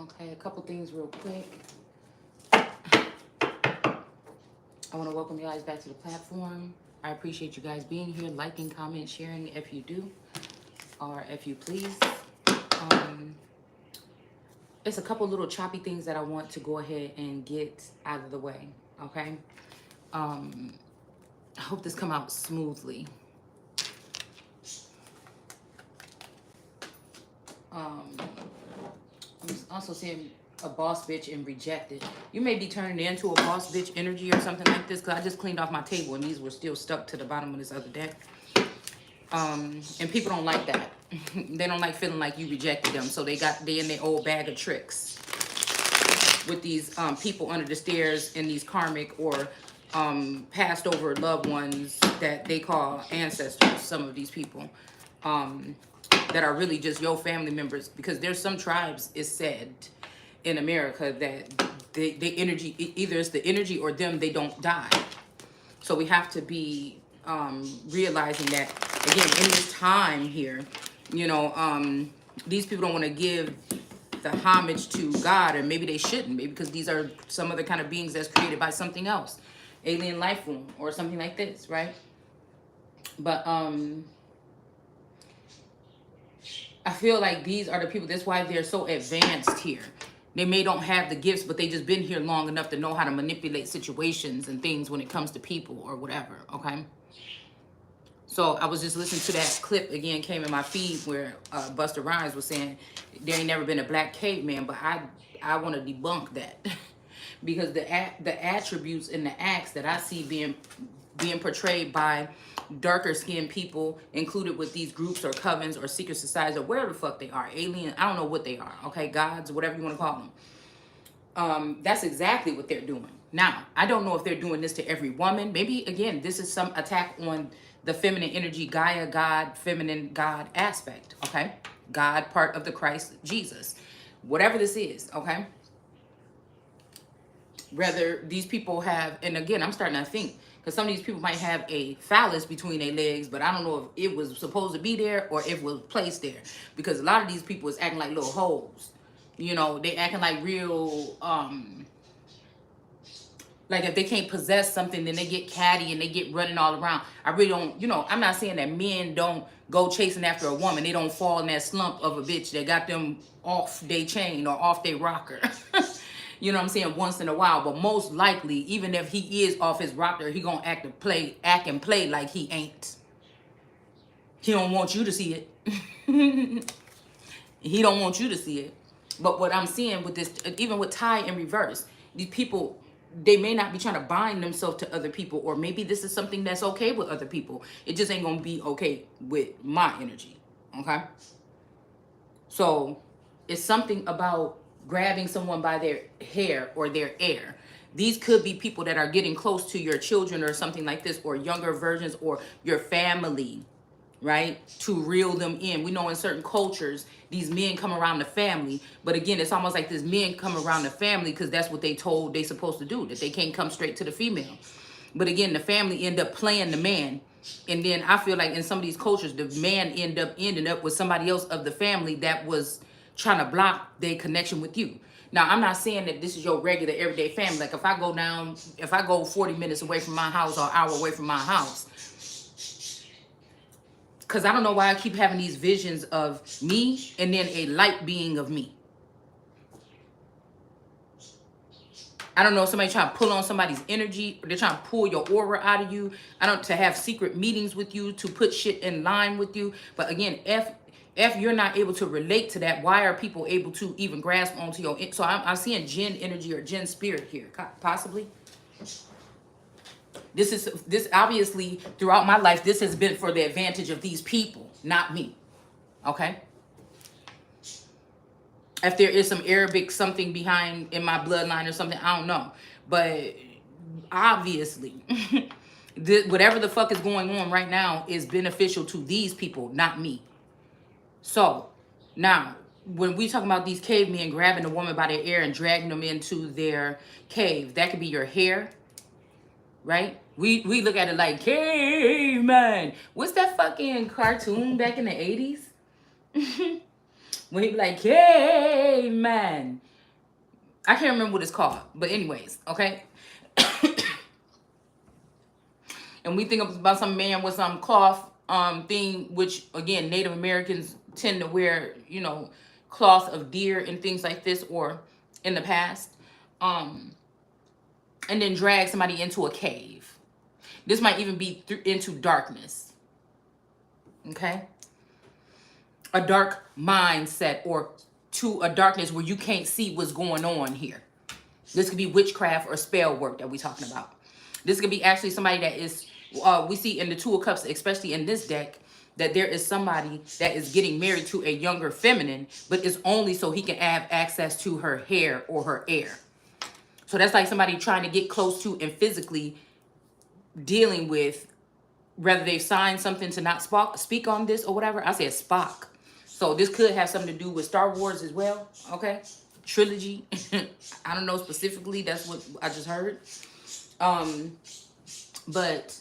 Okay, a couple things real quick. I want to welcome you guys back to the platform. I appreciate you guys being here, liking, comment, sharing if you do, or if you please. It's a couple little choppy things that I want to go ahead and get out of the way, okay? I hope this come out smoothly. I'm also seeing a boss bitch and rejected. You may be turning into a boss bitch energy or something like this, because I just cleaned off my table and these were still stuck to the bottom of this other deck. And people don't like that. They don't like feeling like you rejected them, so they in their old bag of tricks with these people under the stairs and these karmic or passed over loved ones that they call ancestors. Some of these people that are really just your family members, because there's some tribes, it's said in America, that the energy, either it's the energy or them, they don't die. So we have to be realizing that, again, in this time here, you know, these people don't want to give the homage to God, or maybe they shouldn't, maybe because these are some other kind of beings that's created by something else, alien life form or something like this, right? But I feel like these are the people, that's why they're so advanced here. They may don't have the gifts, but they just been here long enough to know how to manipulate situations and things when it comes to people or whatever, okay? So I was just listening to that clip again, came in my feed, where Busta Rhymes was saying there ain't never been a black caveman, but I want to debunk that because the attributes and the acts that I see being portrayed by darker skinned people included with these groups or covens or secret societies or wherever the fuck they are, alien, I don't know what they are, okay, gods, whatever you want to call them. That's exactly what they're doing. Now, I don't know if they're doing this to every woman. Maybe, again, this is some attack on the feminine energy, Gaia, God, feminine God aspect, okay? God, part of the Christ, Jesus. Whatever this is, okay? Whether these people have, and again, I'm starting to think, because some of these people might have a phallus between their legs, but I don't know if it was supposed to be there or if it was placed there. Because a lot of these people is acting like little hoes. You know, they acting like real, like if they can't possess something, then they get catty and they get running all around. I really don't, you know, I'm not saying that men don't go chasing after a woman. They don't fall in that slump of a bitch that got them off their chain or off their rocker. You know what I'm saying? Once in a while. But most likely, even if he is off his rocker, he gonna act and play like he ain't. He don't want you to see it. He don't want you to see it. But what I'm seeing with this, even with Ty in reverse, these people, they may not be trying to bind themselves to other people, or maybe this is something that's okay with other people. It just ain't gonna be okay with my energy, okay? So it's something about grabbing someone by their hair or their hair. These could be people that are getting close to your children or something like this, or younger versions, or your family, right? To reel them in. We know in certain cultures, these men come around the family, but again, it's almost like these men come around the family because that's what they told they supposed to do, that they can't come straight to the female. But again, the family end up playing the man. And then I feel like in some of these cultures, the man ended up with somebody else of the family that was trying to block their connection with you. Now, I'm not saying that this is your regular everyday family. Like if I go 40 minutes away from my house or an hour away from my house, because I don't know why I keep having these visions of me and then a light being of me. I don't know, somebody trying to pull on somebody's energy, or they're trying to pull your aura out of you. To have secret meetings with you, to put shit in line with you. But again, if you're not able to relate to that, why are people able to even grasp onto your, so I'm seeing Jinn energy or Jinn spirit here, possibly. This obviously throughout my life, this has been for the advantage of these people, not me. Okay? If there is some Arabic something behind in my bloodline or something, I don't know. But obviously, whatever the fuck is going on right now is beneficial to these people, not me. So now, when we talk about these cavemen grabbing a woman by their hair and dragging them into their cave, that could be your hair, right? We look at it like, caveman. What's that fucking cartoon back in the 80s? When he be like, caveman. I can't remember what it's called, but anyways, okay. And we think about some man with some cloth thing, which again Native Americans tend to wear, you know, cloth of deer and things like this, or in the past, and then drag somebody into a cave. This might even be into darkness. Okay, a dark mindset, or to a darkness where you can't see what's going on here. This could be witchcraft or spell work that we're talking about. This could be actually somebody that is, we see in the Two of Cups, especially in this deck, that there is somebody that is getting married to a younger feminine, but it's only so he can have access to her hair or her heir. So that's like somebody trying to get close to and physically dealing with, whether they've signed something to not speak on this or whatever. I said Spock. So this could have something to do with Star Wars as well, okay? Trilogy. I don't know specifically. That's what I just heard. But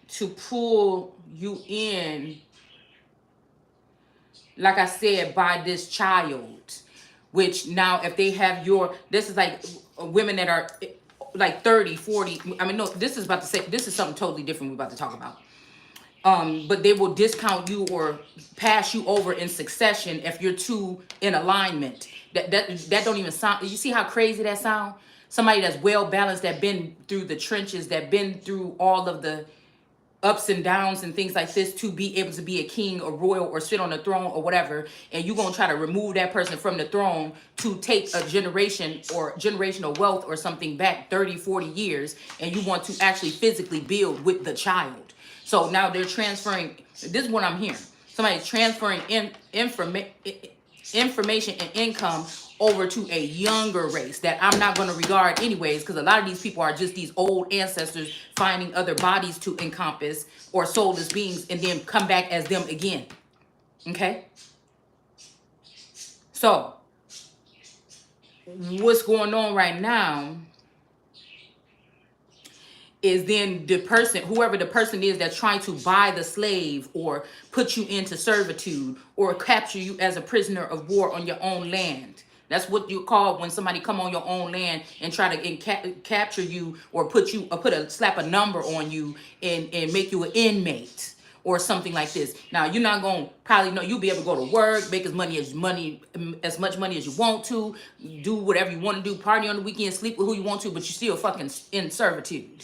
to pull you in, like I said, by this child, which now if they have this is like women that are like 30, 40. I mean, no, this is something totally different we're about to talk about. But they will discount you or pass you over in succession if you're too in alignment. That don't even sound. You see how crazy that sound? Somebody that's well balanced, that been through the trenches, that been through all of the ups and downs and things like this, to be able to be a king or royal or sit on the throne or whatever, and you're going to try to remove that person from the throne to take a generation or generational wealth or something back 30, 40 years, and you want to actually physically build with the child. So now they're transferring, this is what I'm hearing. Somebody's transferring information and income over to a younger race that I'm not going to regard anyways, because a lot of these people are just these old ancestors finding other bodies to encompass, or soulless beings, and then come back as them again. Okay? So, what's going on right now is then the person, whoever the person is that's trying to buy the slave or put you into servitude or capture you as a prisoner of war on your own land. That's what you call when somebody come on your own land and try to capture you, or slap a number on you and make you an inmate or something like this. Now you're not gonna probably know, you'll be able to go to work, make as much money as you want to, do whatever you want to do, party on the weekend, sleep with who you want to, but you're still fucking in servitude.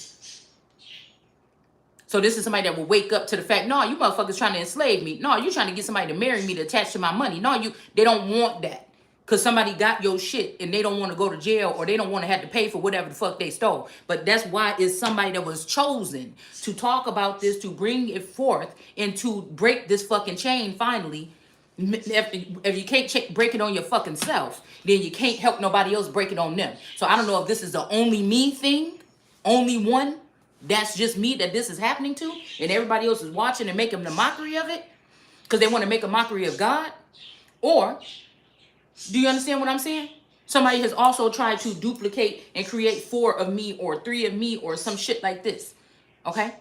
So this is somebody that will wake up to the fact, no, you motherfuckers trying to enslave me. No, you trying to get somebody to marry me, to attach to my money. No, they don't want that. Because somebody got your shit and they don't want to go to jail, or they don't want to have to pay for whatever the fuck they stole. But that's why it's somebody that was chosen to talk about this, to bring it forth, and to break this fucking chain finally. If you can't break it on your fucking self, then you can't help nobody else break it on them. So I don't know if this is the only me thing, only one. That's just me that this is happening to, and everybody else is watching and making a mockery of it because they want to make a mockery of God. Or, do you understand what I'm saying? Somebody has also tried to duplicate and create 4 of me or 3 of me or some shit like this. Okay?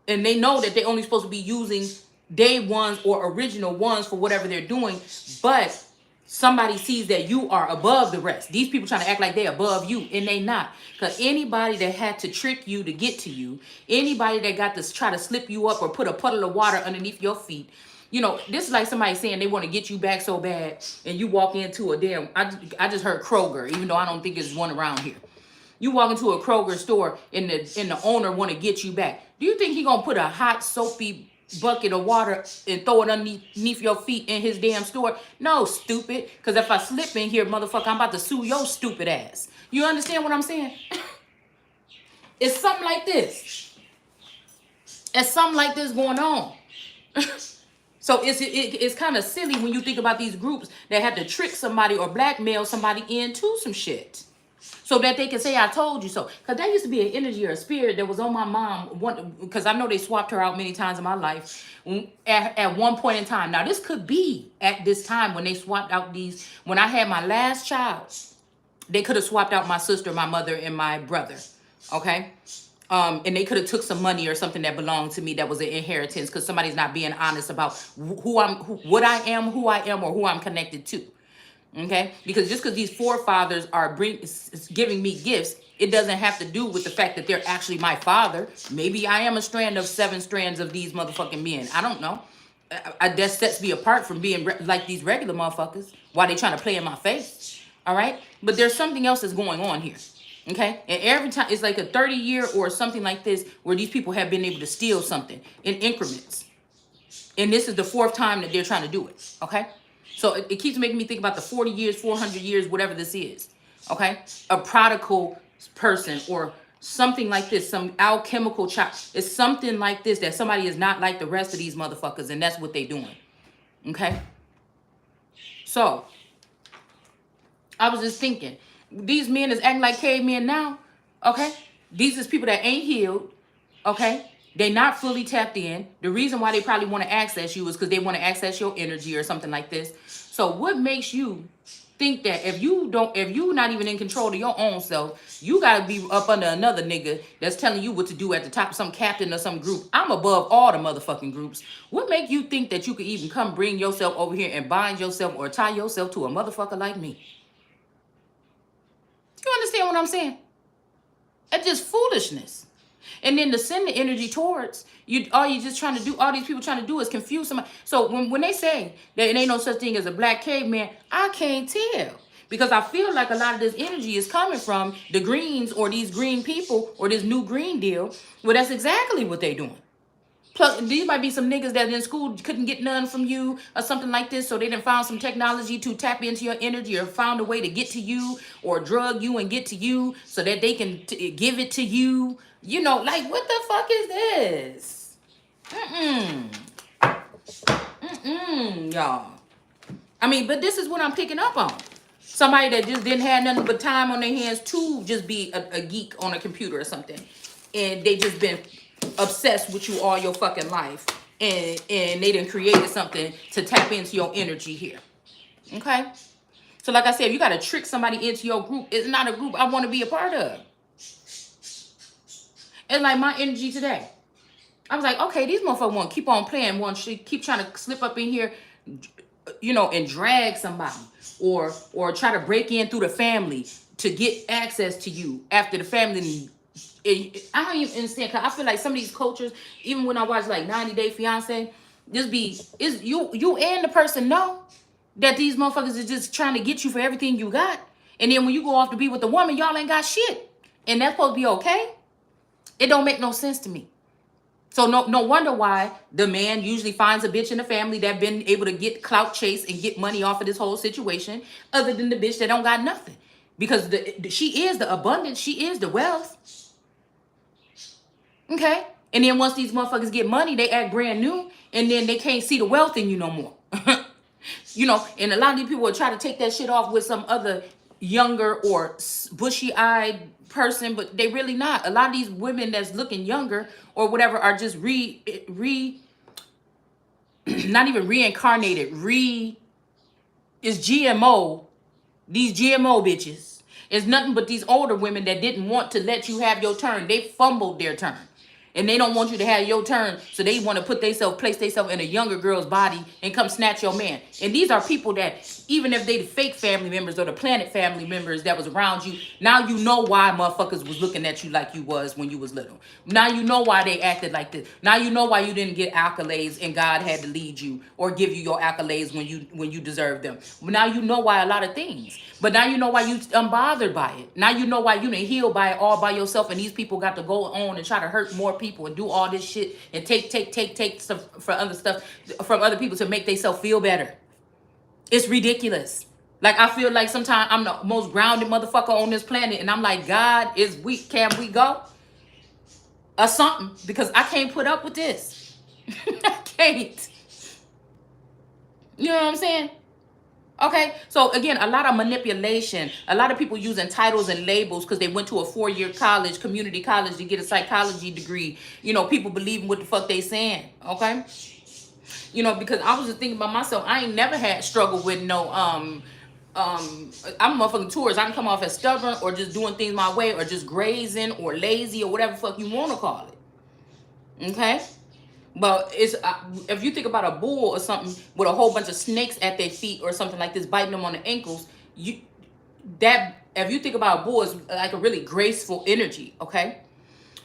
And they know that they're only supposed to be using day ones or original ones for whatever they're doing, but somebody sees that you are above the rest. These people trying to act like they're above you, and they not. Because anybody that had to trick you to get to you, anybody that got to try to slip you up or put a puddle of water underneath your feet, you know, this is like somebody saying they want to get you back so bad, and you walk into a damn, I just heard Kroger, even though I don't think there's one around here. You walk into a Kroger store, and the owner want to get you back. Do you think he gonna put a hot, soapy bucket of water and throw it underneath your feet in his damn store? No, stupid. Because if I slip in here, motherfucker, I'm about to sue your stupid ass. You understand what I'm saying? It's something like this. It's something like this going on. So it's kind of silly when you think about these groups that have to trick somebody or blackmail somebody into some shit, so that they can say, I told you so. Because there used to be an energy or a spirit that was on my mom, because I know they swapped her out many times in my life, at one point in time. Now, this could be at this time when they swapped out these. When I had my last child, they could have swapped out my sister, my mother, and my brother. Okay? And they could have took some money or something that belonged to me that was an inheritance because somebody's not being honest about what I am, who I am, or who I'm connected to. Okay, because just because these forefathers are giving me gifts, it doesn't have to do with the fact that they're actually my father. Maybe I am a strand of 7 strands of these motherfucking men. I don't know. That sets me apart from being like these regular motherfuckers. Why they trying to play in my face? All right, but there's something else that's going on here. Okay, and every time it's like a 30-year or something like this where these people have been able to steal something in increments, and this is the 4th time that they're trying to do it. Okay, so it keeps making me think about the 40 years, 400 years, whatever this is. Okay, a prodigal person or something like this, some alchemical child. It's something like this that somebody is not like the rest of these motherfuckers, and that's what they doing. Okay, so I was just thinking, these men is acting like cavemen now. Okay, these is people that ain't healed. Okay, they not fully tapped in. The reason why they probably want to access you is because they want to access your energy or something like this. So what makes you think that if you not even in control of your own self, you gotta be up under another nigga that's telling you what to do at the top of some captain or some group? I'm above all the motherfucking groups. What make you think that you could even come bring yourself over here and bind yourself or tie yourself to a motherfucker like me? Do you understand what I'm saying? That's just foolishness. And then to send the energy towards you, all these people trying to do is confuse somebody. So when they say that it ain't no such thing as a black caveman, I can't tell. Because I feel like a lot of this energy is coming from the greens or these green people or this new green deal. Well, that's exactly what they doing. Plus, these might be some niggas that in school couldn't get none from you or something like this, so they done found some technology to tap into your energy or found a way to get to you or drug you and get to you so that they can give it to you. You know, like, what the fuck is this? Y'all. I mean, but this is what I'm picking up on. Somebody that just didn't have nothing but time on their hands to just be a geek on a computer or something. And they just been obsessed with you all your fucking life. And they done created something to tap into your energy here. Okay? So like I said, if you got to trick somebody into your group, it's not a group I want to be a part of. It's like my energy today. I was like, okay, these motherfuckers want to keep on playing, want to keep trying to slip up in here, you know, and drag somebody or try to break in through the family to get access to you after the family. I don't even understand, because I feel like some of these cultures, even when I watch like 90 Day Fiance, you and the person know that these motherfuckers is just trying to get you for everything you got. And then when you go off to be with a woman, y'all ain't got shit. And that's supposed to be okay? It don't make no sense to me. So no wonder why the man usually finds a bitch in the family that been able to get clout chase and get money off of this whole situation, other than the bitch that don't got nothing. Because she is the abundance, she is the wealth. Okay? And then once these motherfuckers get money, they act brand new, and then they can't see the wealth in you no more. You know, and a lot of these people will try to take that shit off with some other younger or bushy-eyed person, but they really not. A lot of these women that's looking younger or whatever are just not even reincarnated. Is GMO. These GMO bitches is nothing but these older women that didn't want to let you have your turn. They fumbled their turn. And they don't want you to have your turn, so they want to place themselves in a younger girl's body and come snatch your man. And these are people that, even if they the fake family members or the planet family members that was around you, now you know why motherfuckers was looking at you like you was when you was little. Now you know why they acted like this. Now you know why you didn't get accolades and God had to lead you or give you your accolades when you deserved them. Now you know why a lot of things. But now you know why you unbothered by it. Now you know why you didn't heal by it all by yourself, and these people got to go on and try to hurt more people and do all this shit and take stuff for other stuff from other people to make themselves feel better. It's ridiculous. Like, I feel like sometimes I'm the most grounded motherfucker on this planet, and I'm like, God, is weak. Can we go? Or something, because I can't put up with this. I can't. You know what I'm saying? Okay, so again, a lot of manipulation, a lot of people using titles and labels because they went to a 4-year college, community college, to get a psychology degree. You know, people believing what the fuck they saying, okay? You know, because I was just thinking about myself, I ain't never had struggle with no I'm a motherfucking tourist. I can come off as stubborn or just doing things my way or just grazing or lazy or whatever the fuck you want to call it. Okay? But it's if you think about a bull or something with a whole bunch of snakes at their feet or something like this, biting them on the ankles, if you think about a bull, it's like a really graceful energy, okay?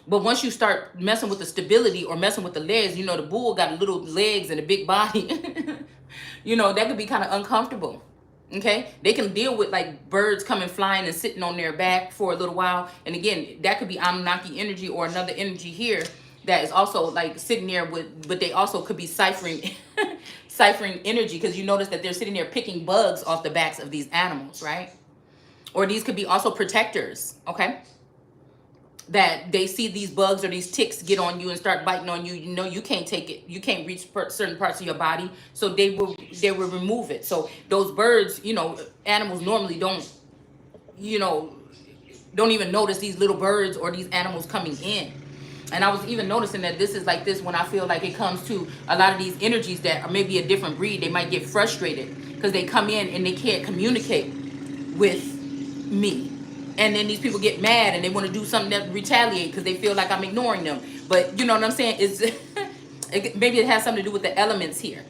But once you start messing with the stability or messing with the legs, you know, the bull got little legs and a big body. You know, that could be kind of uncomfortable. Okay, they can deal with like birds coming flying and sitting on their back for a little while. And again, that could be Anunnaki energy or another energy here that is also like sitting there with, but they also could be ciphering ciphering energy, because you notice that they're sitting there picking bugs off the backs of these animals, right? Or these could be also protectors, okay? That they see these bugs or these ticks get on you and start biting on you. You know you can't take it. You can't reach certain parts of your body, so they will remove it. So those birds, you know, animals normally don't, you know, don't even notice these little birds or these animals coming in. And I was even noticing that this is like this when I feel like it comes to a lot of these energies that are maybe a different breed. They might get frustrated because they come in and they can't communicate with me. And then these people get mad and they want to do something that retaliate because they feel like I'm ignoring them. But you know what I'm saying? It's maybe it has something to do with the elements here.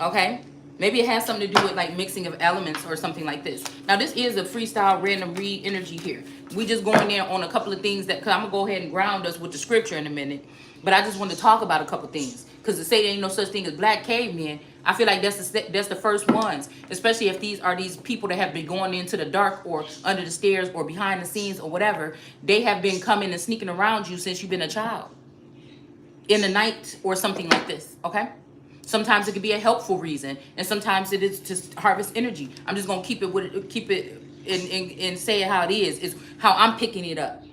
Okay? Maybe it has something to do with like mixing of elements or something like this. Now this is a freestyle random read energy here. We just going in on a couple of things that, cause I'm gonna go ahead and ground us with the scripture in a minute. But I just want to talk about a couple things. Because to say there ain't no such thing as black cavemen, I feel like that's the first ones. Especially if these are these people that have been going into the dark or under the stairs or behind the scenes or whatever. They have been coming and sneaking around you since you've been a child. In the night or something like this, okay? Sometimes it could be a helpful reason, and sometimes it is just harvest energy. I'm just gonna keep it and say it how it is how I'm picking it up.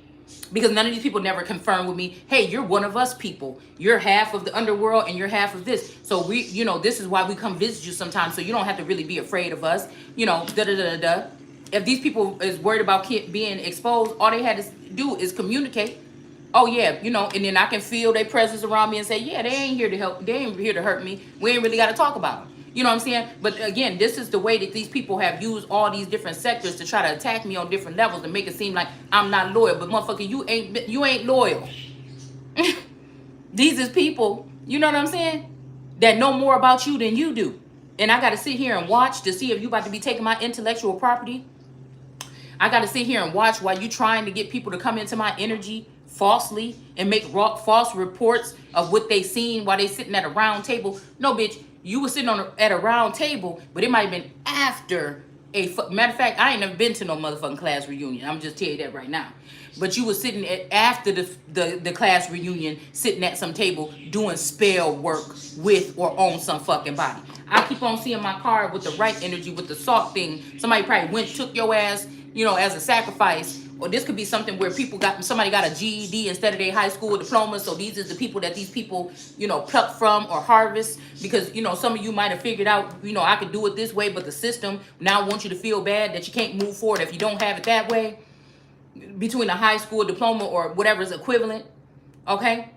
Because none of these people never confirm with me, hey, you're one of us people. You're half of the underworld and you're half of this. So we, you know, this is why we come visit you sometimes. So you don't have to really be afraid of us. You know, da-da-da-da-da. If these people is worried about being exposed, all they had to do is communicate. Oh yeah, you know, and then I can feel their presence around me and say, yeah, they ain't here to help. They ain't here to hurt me. We ain't really got to talk about them. You know what I'm saying? But again, this is the way that these people have used all these different sectors to try to attack me on different levels and make it seem like I'm not loyal. But motherfucker, you ain't loyal. These is people, you know what I'm saying, that know more about you than you do. And I got to sit here and watch to see if you about to be taking my intellectual property. I got to sit here and watch while you trying to get people to come into my energy falsely and make false reports of what they seen while they sitting at a round table. No, bitch, you were sitting at a round table, but it might have been after matter of fact, I ain't never been to no motherfucking class reunion. I'm just tell you that right now. But you were sitting after the class reunion, sitting at some table doing spell work with or on some fucking body. I keep on seeing my card with the right energy with the salt thing. Somebody probably took your ass, you know, as a sacrifice. Or this could be something where somebody got a GED instead of their high school diploma. So these is the people that these people, you know, pluck from or harvest. Because, you know, some of you might have figured out, you know, I could do it this way, but the system now wants you to feel bad that you can't move forward if you don't have it that way. Between a high school diploma or whatever is equivalent. Okay?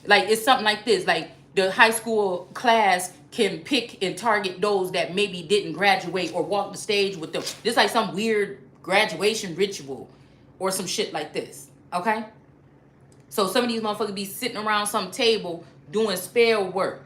Like, it's something like this. Like, the high school class can pick and target those that maybe didn't graduate or walk the stage with them. Just like some weird graduation ritual. Or some shit like this, okay? So some of these motherfuckers be sitting around some table doing spell work,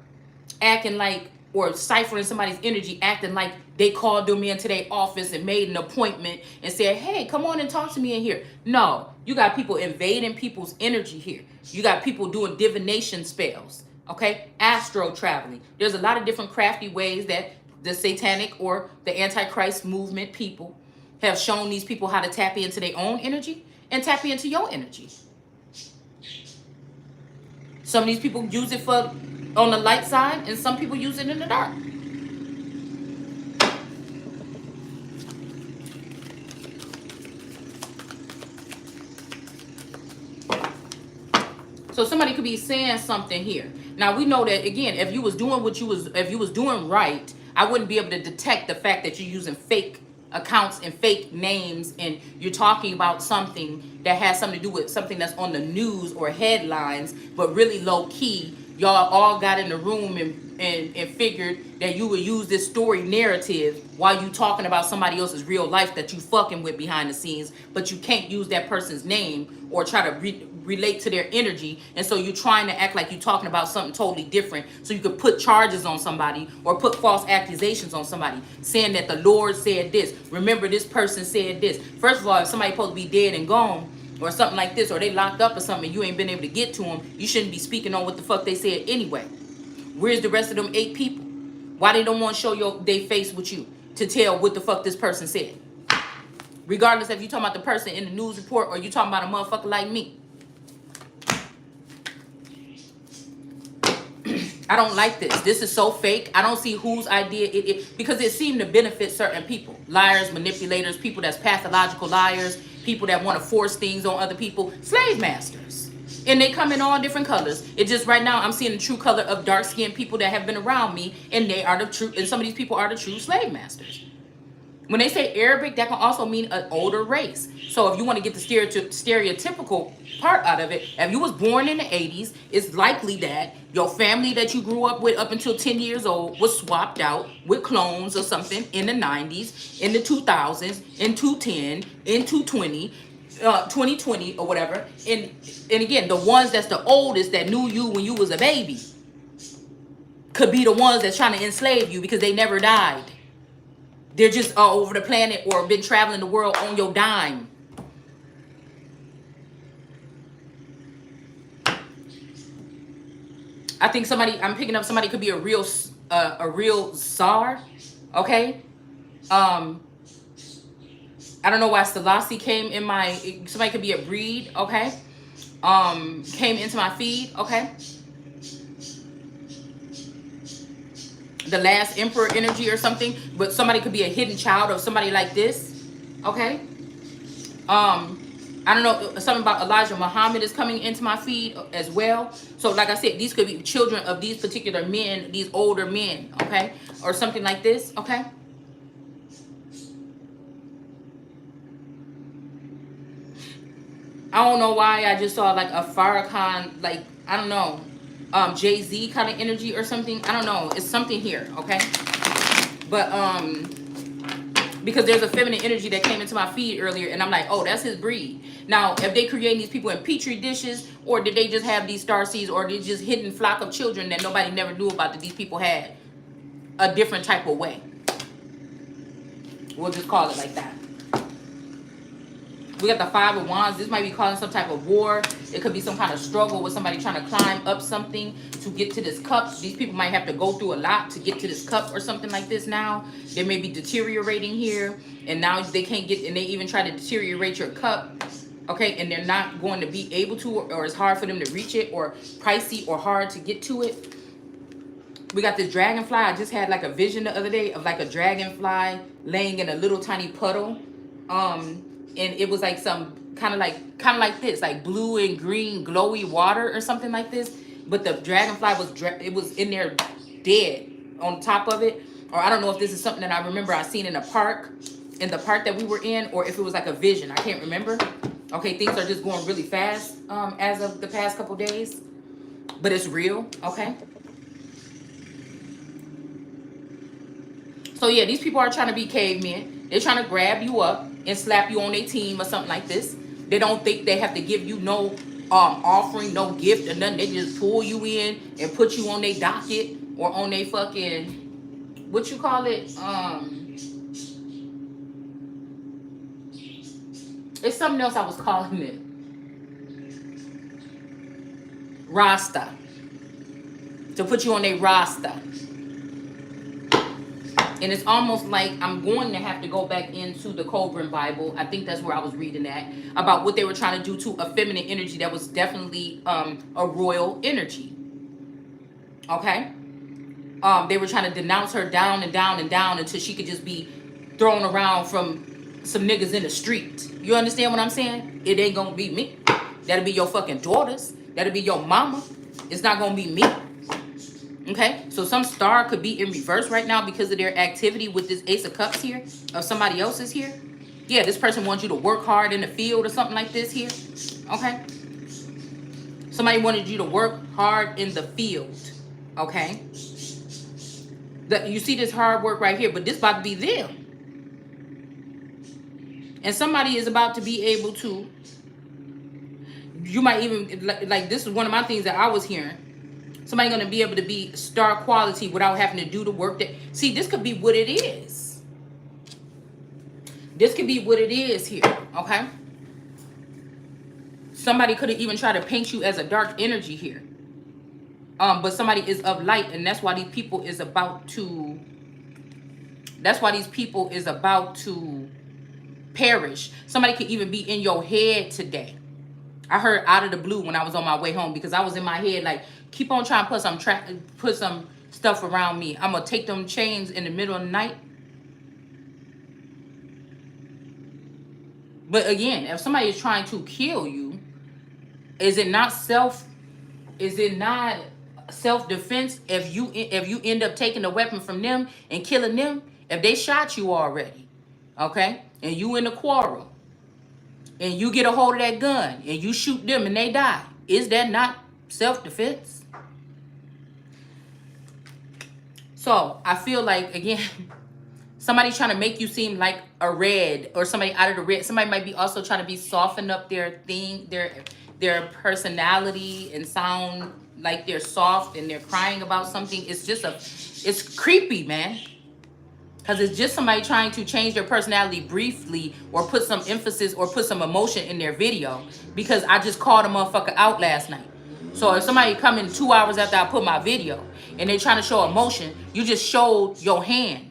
acting like, or ciphering somebody's energy, acting like they called them into their office and made an appointment and said, hey, come on and talk to me in here. No, you got people invading people's energy here. You got people doing divination spells, okay? Astro traveling. There's a lot of different crafty ways that the satanic or the Antichrist movement people have shown these people how to tap into their own energy and tap into your energy. Some of these people use it for on the light side, and some people use it in the dark. So somebody could be saying something here. Now we know that again, if you was doing if you was doing right, I wouldn't be able to detect the fact that you're using fake accounts and fake names and you're talking about something that has something to do with something that's on the news or headlines, but really low key y'all all got in the room and figured that you would use this story narrative while you talking about somebody else's real life that you fucking with behind the scenes, but you can't use that person's name or try to relate to their energy. And so you're trying to act like you're talking about something totally different so you could put charges on somebody or put false accusations on somebody, saying that the Lord said this. Remember, this person said this. First of all, if somebody's supposed to be dead and gone, or something like this, or they locked up or something, and you ain't been able to get to them, you shouldn't be speaking on what the fuck they said anyway. Where's the rest of them 8 people? Why they don't want to show they face with you to tell what the fuck this person said? Regardless if you talking about the person in the news report or you talking about a motherfucker like me. I don't like this. This is so fake. I don't see whose idea it is, because it seemed to benefit certain people. Liars, manipulators, people that's pathological liars, people that want to force things on other people, slave masters. And they come in all different colors. It just right now I'm seeing the true color of dark-skinned people that have been around me, and they are the true, and some of these people are the true slave masters. When they say Arabic, that can also mean an older race. So if you want to get the stereotypical part out of it, if you was born in the 80s, it's likely that your family that you grew up with up until 10 years old was swapped out with clones or something in the 90s, in the 2000s, in 2010, in 2020, 2020 or whatever. And again, the ones that's the oldest that knew you when you was a baby could be the ones that's trying to enslave you because they never died. They're just over the planet or been traveling the world on your dime. I think I'm picking up somebody could be a real czar, okay? I don't know why Selassie came in somebody could be a breed, okay? Came into my feed, okay? The last emperor energy or something, but somebody could be a hidden child of somebody like this, okay? I don't know, something about Elijah Muhammad is coming into my feed as well. So like I said, these could be children of these particular men, these older men, okay? Or something like this, okay? I don't know why I just saw like a Farrakhan, like, I don't know, Jay-Z kind of energy or something. I don't know. It's something here, okay? But, because there's a feminine energy that came into my feed earlier, and I'm like, oh, that's his breed. Now, if they creating these people in petri dishes, or did they just have these star seeds, or did just hidden flock of children that nobody never knew about, that these people had a different type of way? We'll just call it like that. We got the 5 of Wands. This might be causing some type of war. It could be some kind of struggle with somebody trying to climb up something to get to this cup. These people might have to go through a lot to get to this cup or something like this now. They may be deteriorating here. And now they can't get, and they even try to deteriorate your cup. Okay, and they're not going to be able to, or it's hard for them to reach it, or pricey or hard to get to it. We got this dragonfly. I just had like a vision the other day of like a dragonfly laying in a little tiny puddle. And it was like some kind of like this, like blue and green glowy water or something like this. But the dragonfly was in there dead on top of it. Or I don't know if this is something that I remember I seen in the park that we were in, or if it was like a vision. I can't remember. Okay, things are just going really fast as of the past couple days. But it's real, okay? So yeah, these people are trying to be cavemen. They're trying to grab you up and slap you on their team or something like this. They don't think they have to give you no offering, no gift or nothing. They just pull you in and put you on their docket or on their fucking, what you call it? It's something else I was calling it. Rasta. To put you on their Rasta. And it's almost like I'm going to have to go back into the Cobran Bible. I think that's where I was reading that. About what they were trying to do to a feminine energy that was definitely a royal energy. Okay? They were trying to denounce her down and down and down until she could just be thrown around from some niggas in the street. You understand what I'm saying? It ain't gonna be me. That'll be your fucking daughters. That'll be your mama. It's not gonna be me. Okay, so some star could be in reverse right now because of their activity with this Ace of Cups here, of somebody else's here. Yeah, this person wants you to work hard in the field or something like this here. Okay. Somebody wanted you to work hard in the field. Okay? You see this hard work right here, but this about to be them. And somebody is about to be able to, you might even, like this is one of my things that I was hearing. Somebody going to be able to be star quality without having to do the work that, see, this could be what it is. This could be what it is here, okay? Somebody could have even tried to paint you as a dark energy here. But somebody is of light, and that's why these people is about to, perish. Somebody could even be in your head today. I heard out of the blue when I was on my way home, because I was in my head like, keep on trying to put some stuff around me. I'm gonna take them chains in the middle of the night. But again, if somebody is trying to kill you, is it not self-defense if you end up taking the weapon from them and killing them? If they shot you already, okay, and you in a quarrel, and you get a hold of that gun and you shoot them and they die, is that not self-defense? So I feel like, again, somebody trying to make you seem like a red, or somebody out of the red. Somebody might be also trying to be soften up their thing, their personality, and sound like they're soft and they're crying about something. It's just it's creepy, man. Because it's just somebody trying to change their personality briefly, or put some emphasis or put some emotion in their video, because I just called a motherfucker out last night. So if somebody come in 2 hours after I put my video and they trying to show emotion, you just showed your hand.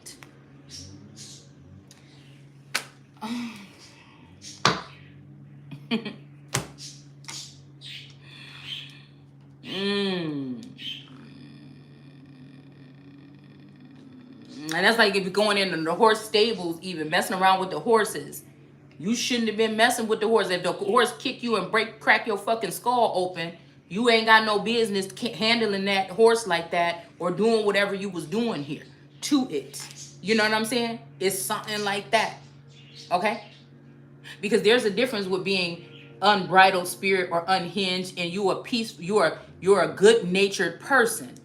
And that's like if you're going into the horse stables, even messing around with the horses. You shouldn't have been messing with the horse. If the horse kick you and crack your fucking skull open, you ain't got no business handling that horse like that, or doing whatever you was doing here to it. You know what I'm saying? It's something like that. Okay? Because there's a difference with being unbridled spirit or unhinged, and you're a good-natured person.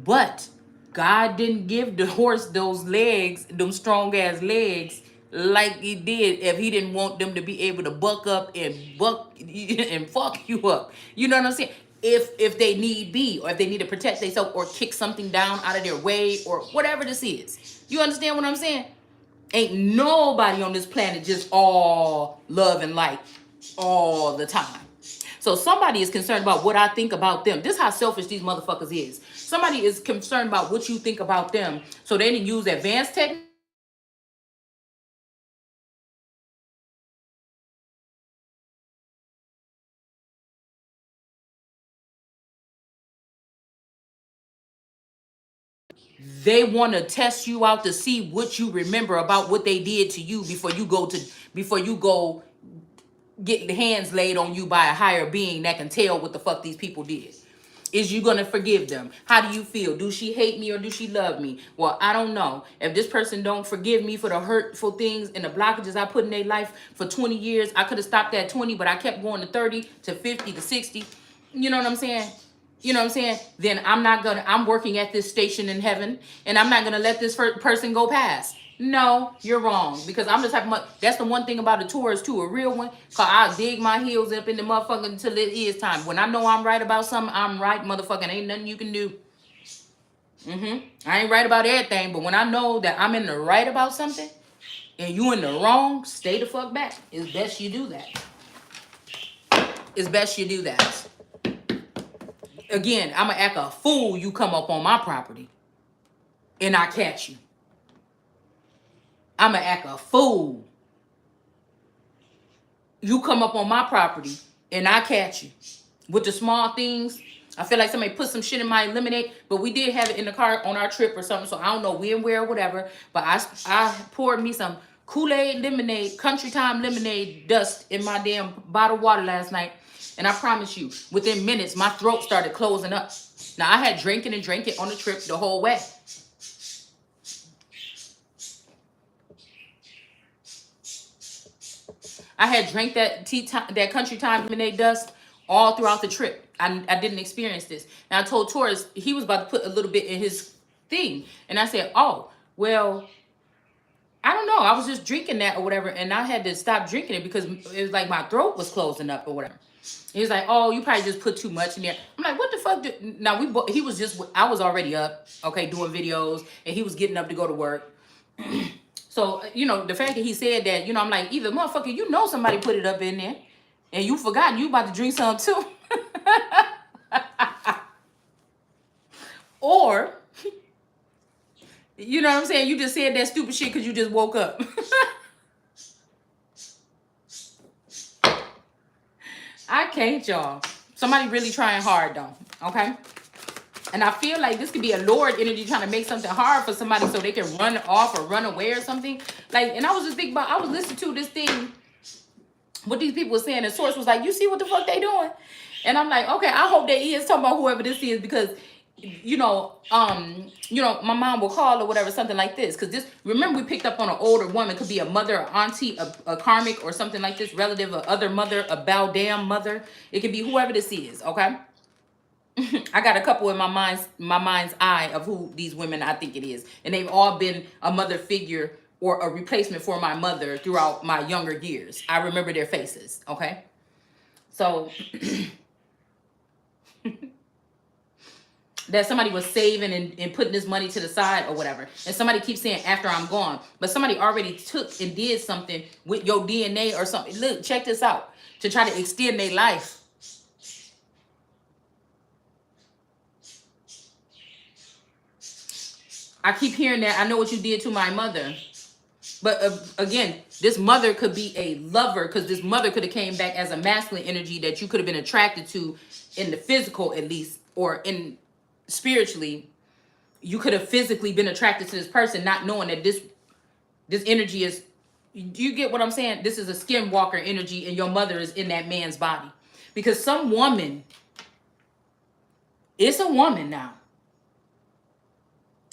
But God didn't give the horse those legs, them strong ass legs, like he did if he didn't want them to be able to buck up and fuck you up. You know what I'm saying? If they need be, or if they need to protect themselves or kick something down out of their way, or whatever this is. You understand what I'm saying? Ain't nobody on this planet just all love and light all the time. So somebody is concerned about what I think about them. This is how selfish these motherfuckers is. Somebody is concerned about what you think about them, so they didn't use advanced techniques. They want to test you out to see what you remember about what they did to you before you go get the hands laid on you by a higher being that can tell what the fuck these people did. Is you gonna forgive them? How do you feel? Do she hate me or do she love me? Well, I don't know. If this person don't forgive me for the hurtful things and the blockages I put in their life for 20 years, I could have stopped at 20, but I kept going to 30 to 50 to 60. You know what I'm saying? You know what I'm saying? Then I'm working at this station in heaven, and I'm not gonna let this person go past. No, you're wrong. Because I'm the type of that's the one thing about a tourist too, a real one. Cause I dig my heels up in the motherfucker until it is time. When I know I'm right about something, I'm right, motherfucking. Ain't nothing you can do. I ain't right about everything, but when I know that I'm in the right about something, and you in the wrong, stay the fuck back. It's best you do that. It's best you do that. Again, I'ma act a fool. You come up on my property, and I catch you. I'ma act a fool. You come up on my property and I catch you. With the small things, I feel like somebody put some shit in my lemonade, but we did have it in the car on our trip or something, so I don't know when, where, or whatever. But I poured me some Kool-Aid lemonade, country time lemonade dust in my damn bottled water last night. And I promise you, within minutes, my throat started closing up. Now, I had drank it on the trip the whole way. I had drank that country time lemonade dust all throughout the trip. I didn't experience this. And I told Taurus he was about to put a little bit in his thing. And I said, oh, well, I don't know. I was just drinking that or whatever. And I had to stop drinking it because it was like my throat was closing up or whatever. He was like, oh, you probably just put too much in there. I'm like, what the fuck? Now, he was just, I was already up, okay, doing videos. And he was getting up to go to work. So, you know, the fact that he said that, you know, I'm like, either motherfucker, you know somebody put it up in there. And you forgot you about to drink some too. Or, you know what I'm saying? You just said that stupid shit because you just woke up. I can't, y'all. Somebody really trying hard, though. Okay? And I feel like this could be a Lord energy trying to make something hard for somebody so they can run off or run away or something. Like, and I was just thinking about, I was listening to this thing, what these people were saying, and Source was like, you see what the fuck they doing? And I'm like, okay, I hope they is talking about whoever this is, because you know, my mom will call or whatever, something like this. Because this, remember, we picked up on an older woman, could be a mother, or auntie, a karmic, or something like this, relative, a other mother, a Baldam mother. It could be whoever this is, okay? I got a couple in my mind's eye of who these women I think it is. And they've all been a mother figure or a replacement for my mother throughout my younger years. I remember their faces, okay? So that somebody was saving and putting this money to the side or whatever. And somebody keeps saying after I'm gone. But somebody already took and did something with your DNA or something. Look, check this out. To try to extend their life. I keep hearing that. I know what you did to my mother. But again, this mother could be a lover, because this mother could have came back as a masculine energy that you could have been attracted to in the physical, at least, or in spiritually. You could have physically been attracted to this person, not knowing that this energy is, do you get what I'm saying? This is a skinwalker energy, and your mother is in that man's body. Because some woman, it's a woman now.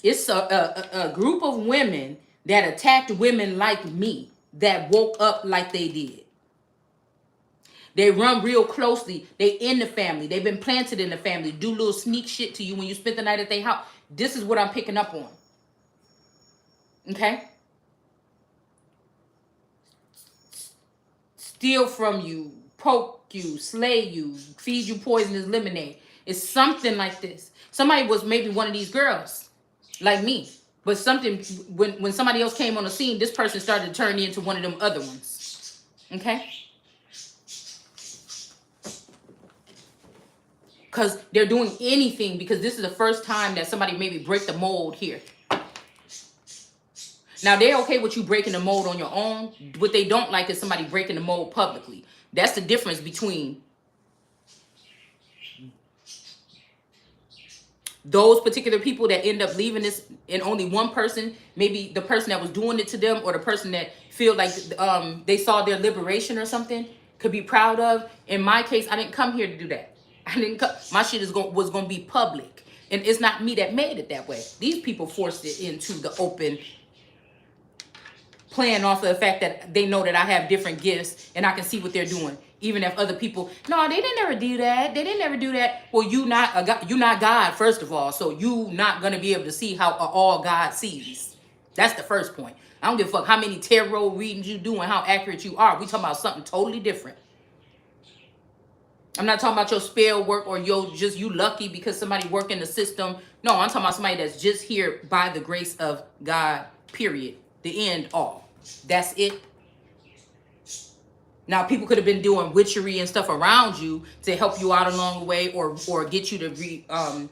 It's a group of women that attacked women like me, that woke up like they did. They run real closely. They in the family. They've been planted in the family. Do little sneak shit to you when you spend the night at their house. This is what I'm picking up on. Okay? Steal from you, poke you, slay you, feed you poisonous lemonade. It's something like this. Somebody was maybe one of these girls, like me. But something, when somebody else came on the scene, this person started to turn into one of them other ones. Okay? Because they're doing anything, because this is the first time that somebody maybe break the mold here. Now, they're okay with you breaking the mold on your own. What they don't like is somebody breaking the mold publicly. That's the difference between those particular people that end up leaving this, and only one person, maybe the person that was doing it to them, or the person that feel like they saw their liberation or something, could be proud of. In my case, I didn't come here to do that. I didn't come. My shit was going to be public. And it's not me that made it that way. These people forced it into the open, playing off of the fact that they know that I have different gifts and I can see what they're doing. Even if other people, no, they didn't ever do that. They didn't ever do that. Well, you not God, first of all. So you not going to be able to see how all God sees. That's the first point. I don't give a fuck how many tarot readings you do and how accurate you are. We talking about something totally different. I'm not talking about your spell work or you lucky because somebody work in the system. No, I'm talking about somebody that's just here by the grace of God, period. The end all. That's it. Now, people could have been doing witchery and stuff around you to help you out along the way, or get you to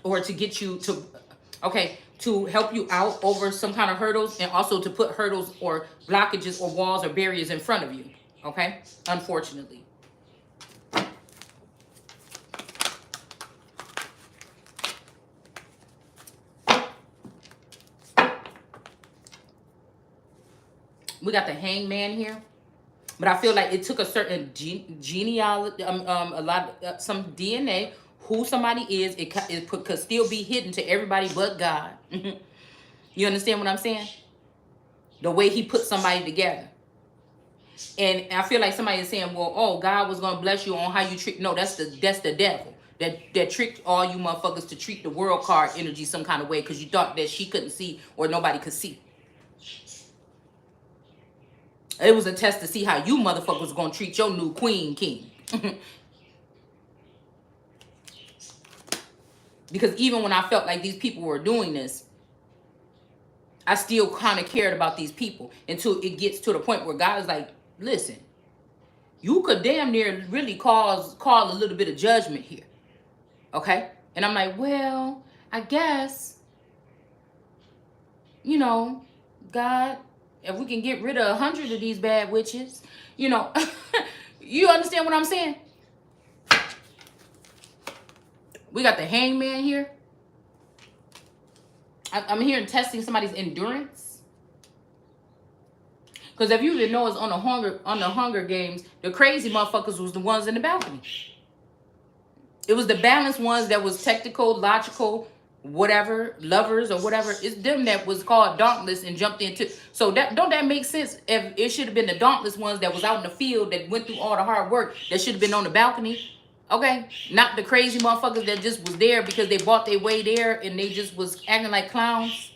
or to get you to, to help you out over some kind of hurdles, and also to put hurdles or blockages or walls or barriers in front of you. Okay? Unfortunately. We got the Hangman here. But I feel like it took a certain genealogy, some DNA, who somebody is. It could still be hidden to everybody but God. You understand what I'm saying? The way he put somebody together. And I feel like somebody is saying, well, oh, God was gonna bless you on how you treat. No, that's the devil that tricked all you motherfuckers to treat the world card energy some kind of way because you thought that she couldn't see or nobody could see. It was a test to see how you motherfuckers was gonna treat your new queen king. Because even when I felt like these people were doing this, I still kind of cared about these people until it gets to the point where God is like, listen, you could damn near really call a little bit of judgment here. Okay? And I'm like, well, I guess, you know, God, if we can get rid of 100 of these bad witches, you know, you understand what I'm saying? We got the hangman here. I'm here testing somebody's endurance. Because if you didn't know, it's on the Hunger Games, the crazy motherfuckers was the ones in the balcony. It was the balanced ones that was technical, logical, whatever, lovers or whatever. It's them that was called dauntless and jumped into. So don't that make sense? If it should have been the dauntless ones that was out in the field that went through all the hard work that should have been on the balcony. Okay, not the crazy motherfuckers that just was there because they bought their way there and they just was acting like clowns.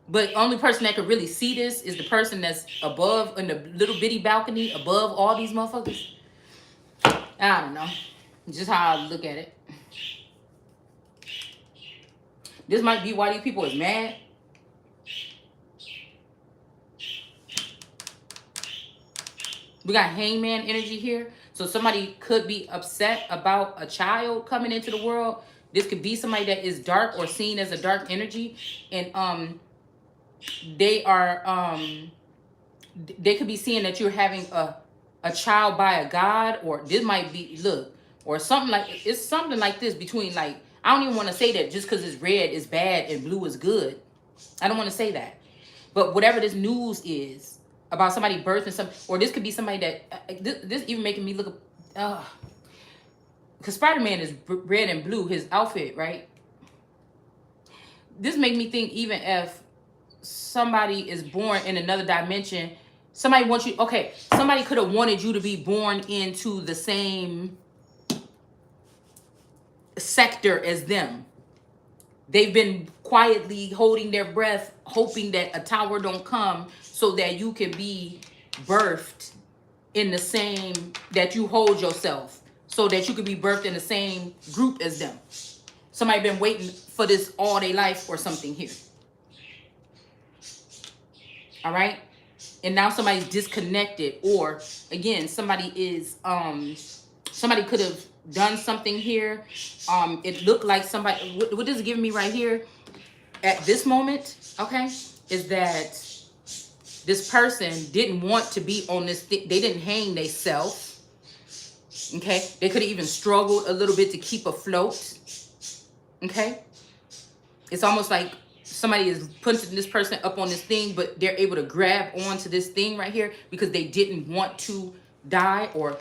But only person that could really see this is the person that's above in the little bitty balcony above all these motherfuckers. I don't know. Just how I look at it. This might be why these people is mad. We got hangman energy here. So somebody could be upset about a child coming into the world. This could be somebody that is dark or seen as a dark energy. And they are they could be seeing that you're having a child by a god, or this might be or something like it's something like this between, like, I don't even want to say that just because it's red is bad and blue is good. I don't want to say that. But whatever this news is about somebody birthing something, or this could be somebody that this even making me look because Spider-Man is red and blue, his outfit, right? This make me think, even if somebody is born in another dimension, somebody wants you, okay, somebody could have wanted you to be born into the same sector as them. They've been quietly holding their breath, hoping that a tower don't come so that you can be birthed in the same, that you hold yourself, so that you could be birthed in the same group as them. Somebody been waiting for this all their life or something here. All right? And now somebody's disconnected, or again, somebody is somebody could have done something here. It looked like somebody, what this is giving me right here at this moment, okay, is that this person didn't want to be on this thing. They didn't hang themselves. Okay, they could have even struggled a little bit to keep afloat. Okay, it's almost like somebody is putting this person up on this thing, but they're able to grab onto this thing right here because they didn't want to die. Or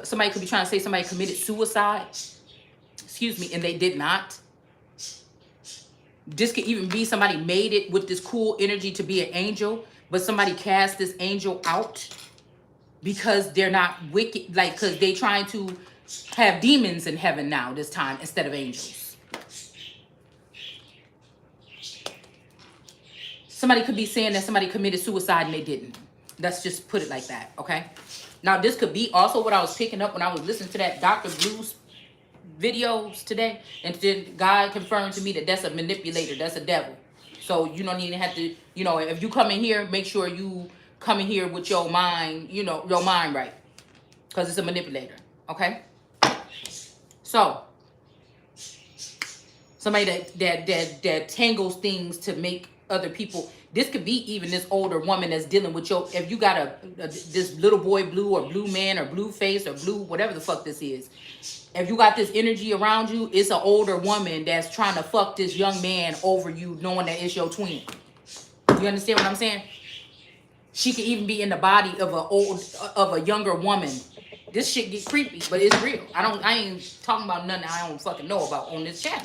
somebody could be trying to say somebody committed suicide, excuse me, and they did not. This could even be somebody made it with this cool energy to be an angel, but somebody cast this angel out because they're not wicked, like, because they trying to have demons in heaven now this time instead of angels. Somebody could be saying that somebody committed suicide and they didn't. Let's just put it like that, okay? Now, this could be also what I was picking up when I was listening to that Dr. Blue's videos today. And then God confirmed to me that that's a manipulator. That's a devil. So you don't even have to, if you come in here, make sure you come in here with your mind, your mind right. Because it's a manipulator, okay? So, somebody that tangles things to make other people. This could be even this older woman that's dealing with if you got this little boy blue or blue man or blue face or blue, whatever the fuck this is. If you got this energy around you, it's an older woman that's trying to fuck this young man over you, knowing that it's your twin. You understand what I'm saying? She could even be in the body of a younger woman. This shit get creepy, but it's real. I ain't talking about nothing I don't fucking know about on this channel.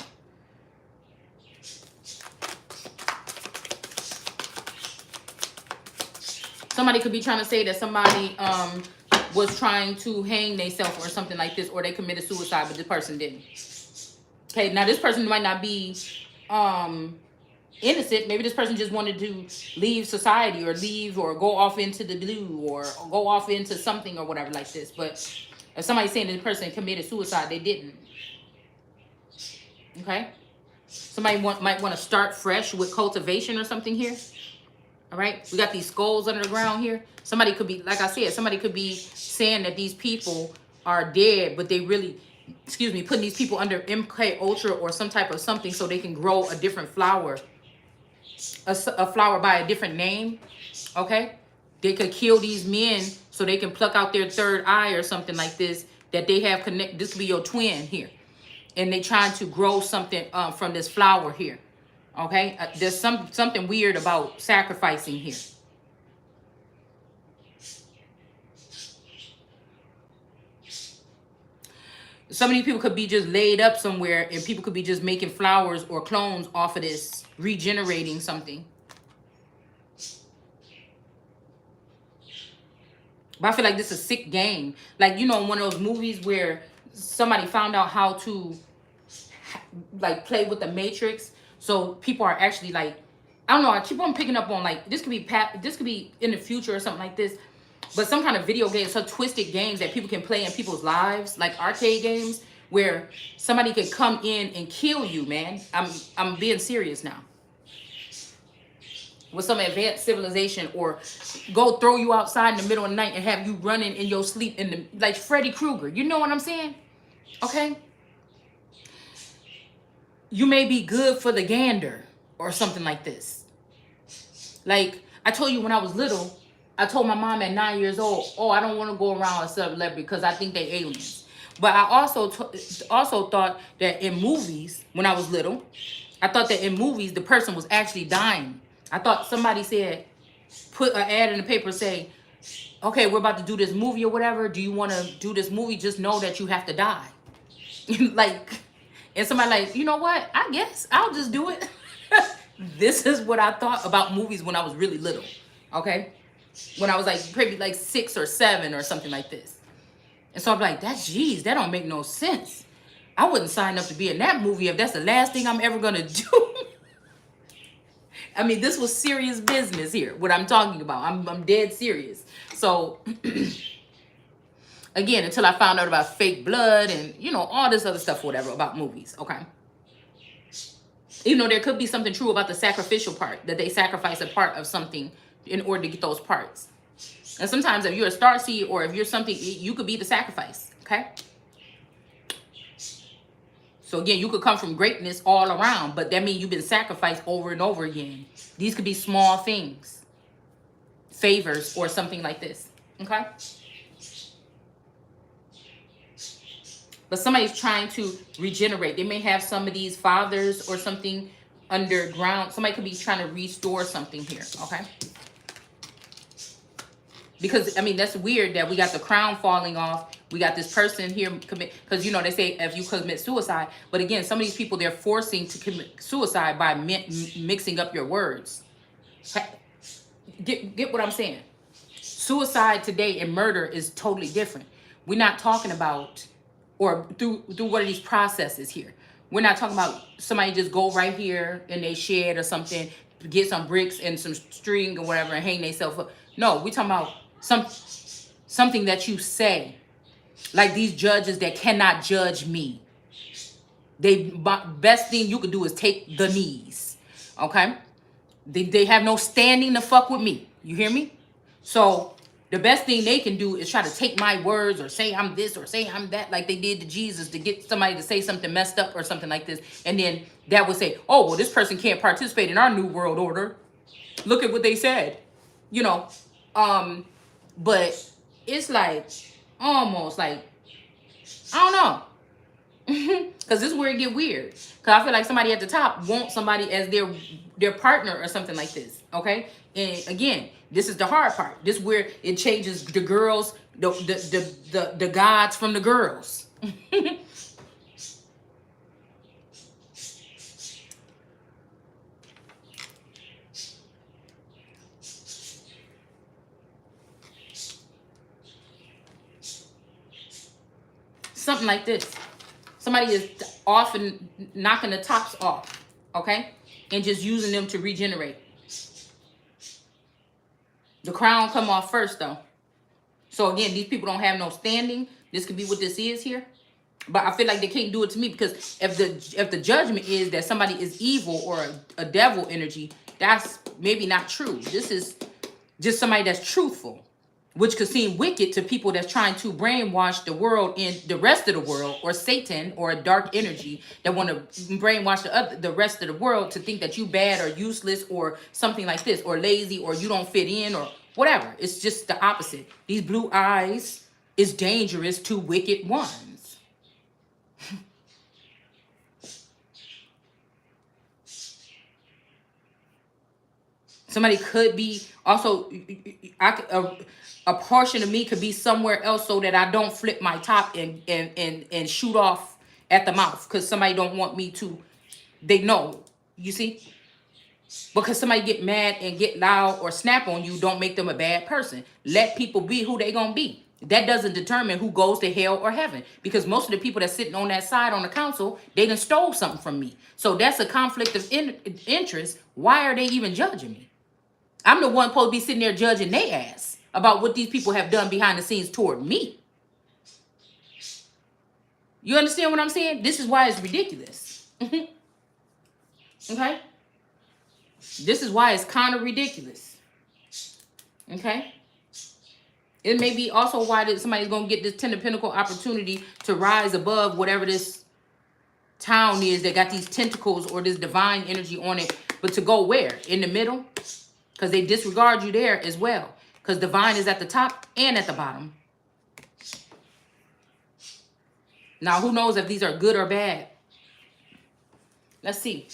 Somebody could be trying to say that somebody was trying to hang themselves or something like this, or they committed suicide, but this person didn't. Okay, now this person might not be innocent. Maybe this person just wanted to leave society, or leave, or go off into the blue, or go off into something or whatever like this. But if somebody's saying that the person committed suicide, they didn't. Okay, somebody might want to start fresh with cultivation or something here. All right, we got these skulls under the ground here. Somebody could be, like I said, somebody could be saying that these people are dead, but they really, excuse me, putting these people under MK Ultra or some type of something so they can grow a different flower, a flower by a different name. Okay, they could kill these men so they can pluck out their third eye or something like this, that they have connect. This could be your twin here, and they trying to grow something from this flower here. Okay, there's something weird about sacrificing here. Some of these people could be just laid up somewhere, and people could be just making flowers or clones off of this, regenerating something. But I feel like this is a sick game. Like, you know, one of those movies where somebody found out how to like play with the Matrix. So people are actually like, I don't know, I keep on picking up on like, this could be in the future or something like this, but some kind of video game, some twisted games that people can play in people's lives, like arcade games, where somebody could come in and kill you, man. I'm being serious now. With some advanced civilization, or go throw you outside in the middle of the night and have you running in your sleep in the, like Freddy Krueger. You know what I'm saying? Okay? You may be good for the gander or something like this. Like, I told you when I was little, I told my mom at 9 years old, oh, I don't want to go around a celebrity because I think they aliens. But I also thought that in movies, when I was little, I thought that in movies, the person was actually dying. I thought somebody said, put an ad in the paper, say, okay, we're about to do this movie or whatever. Do you want to do this movie? Just know that you have to die. Like, and somebody like, you know what? I guess I'll just do it. This is what I thought about movies when I was really little. Okay? When I was like, maybe like 6 or 7 or something like this. And so I'm like, that don't make no sense. I wouldn't sign up to be in that movie if that's the last thing I'm ever going to do. I mean, this was serious business here, what I'm talking about. I'm dead serious. So, again, until I found out about fake blood and, you know, all this other stuff, whatever, about movies, okay? Even though there could be something true about the sacrificial part, that they sacrifice a part of something in order to get those parts. And sometimes if you're a starseed or if you're something, you could be the sacrifice, okay? So again, you could come from greatness all around, but that means you've been sacrificed over and over again. These could be small things, favors or something like this, okay? But somebody's trying to regenerate. They may have some of these fathers or something underground. Somebody could be trying to restore something here, okay? Because, I mean, that's weird that we got the crown falling off. We got this person here commit, because, you know, they say if you commit suicide. But again, some of these people, they're forcing to commit suicide by mixing up your words. Get what I'm saying? Suicide today and murder is totally different. We're not talking about, or through one of these processes here. We're not talking about somebody just go right here in their shed or something, get some bricks and some string or whatever and hang themselves up. No, we're talking about something that you say. Like these judges that cannot judge me. Best thing you could do is take the knees. Okay? They have no standing to fuck with me. You hear me? So the best thing they can do is try to take my words or say I'm this or say I'm that, like they did to Jesus, to get somebody to say something messed up or something like this. And then that would say, oh, well, this person can't participate in our new world order. Look at what they said. You know, but it's like almost like, I don't know. Because this is where it get weird. Because I feel like somebody at the top wants somebody as their partner or something like this. Okay? And again, this is the hard part. This is where it changes the girls, the gods from the girls. Something like this. Somebody is off and knocking the tops off, okay? And just using them to regenerate. The crown come off first, though. So again, these people don't have no standing. This could be what this is here. But I feel like they can't do it to me, because if the judgment is that somebody is evil or a devil energy, that's maybe not true. This is just somebody that's truthful, which could seem wicked to people that's trying to brainwash the world, in the rest of the world, or Satan or a dark energy that want to brainwash the rest of the world to think that you bad or useless or something like this, or lazy, or you don't fit in, or whatever. It's just the opposite. These blue eyes is dangerous to wicked ones. Somebody could be also, a portion of me could be somewhere else so that I don't flip my top and shoot off at the mouth, because somebody don't want me to. They know, you see? Because somebody get mad and get loud or snap on you don't make them a bad person. Let people be who they gonna be. That doesn't determine who goes to hell or heaven, because most of the people that's sitting on that side on the council, they done stole something from me. So that's a conflict of interest. Why are they even judging me? I'm the one supposed to be sitting there judging their ass about what these people have done behind the scenes toward me. You understand what I'm saying? This is why it's ridiculous. Okay? This is why it's kind of ridiculous. Okay? It may be also why that somebody's going to get this Ten of Pentacles opportunity to rise above whatever this town is that got these tentacles or this divine energy on it. But to go where? In the middle? Because they disregard you there as well. Because divine is at the top and at the bottom. Now, who knows if these are good or bad? Let's see.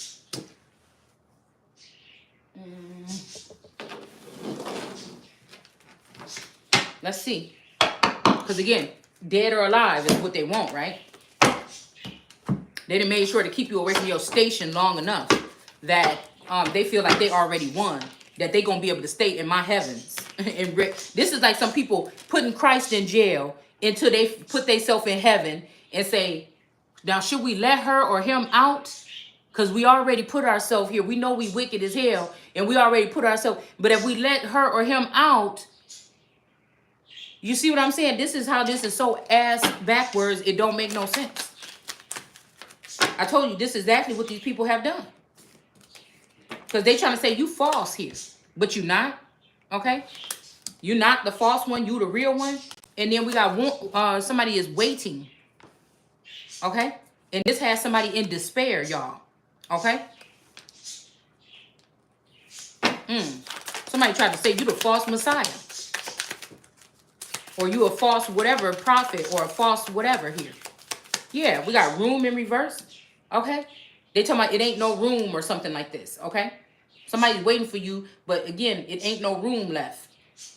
Let's see. Because again, dead or alive is what they want, right? They done made sure to keep you away from your station long enough that they feel like they already won. That they going to be able to stay in my heavens. And this is like some people putting Christ in jail until they put themselves in heaven and say, now should we let her or him out? Because we already put ourselves here. We know we wicked as hell and we already put ourselves. But if we let her or him out, you see what I'm saying? This is how this is so ass backwards. It don't make no sense. I told you this is exactly what these people have done. Because they trying to say you false here. But you not. Okay? You're not the false one. You the real one. And then we got somebody is waiting. Okay? And this has somebody in despair, y'all. Okay? Somebody tried to say you the false Messiah. Or you a false whatever prophet or a false whatever here. Yeah, we got room in reverse. Okay? They talking about it ain't no room or something like this. Okay? Somebody's waiting for you, but again, it ain't no room left.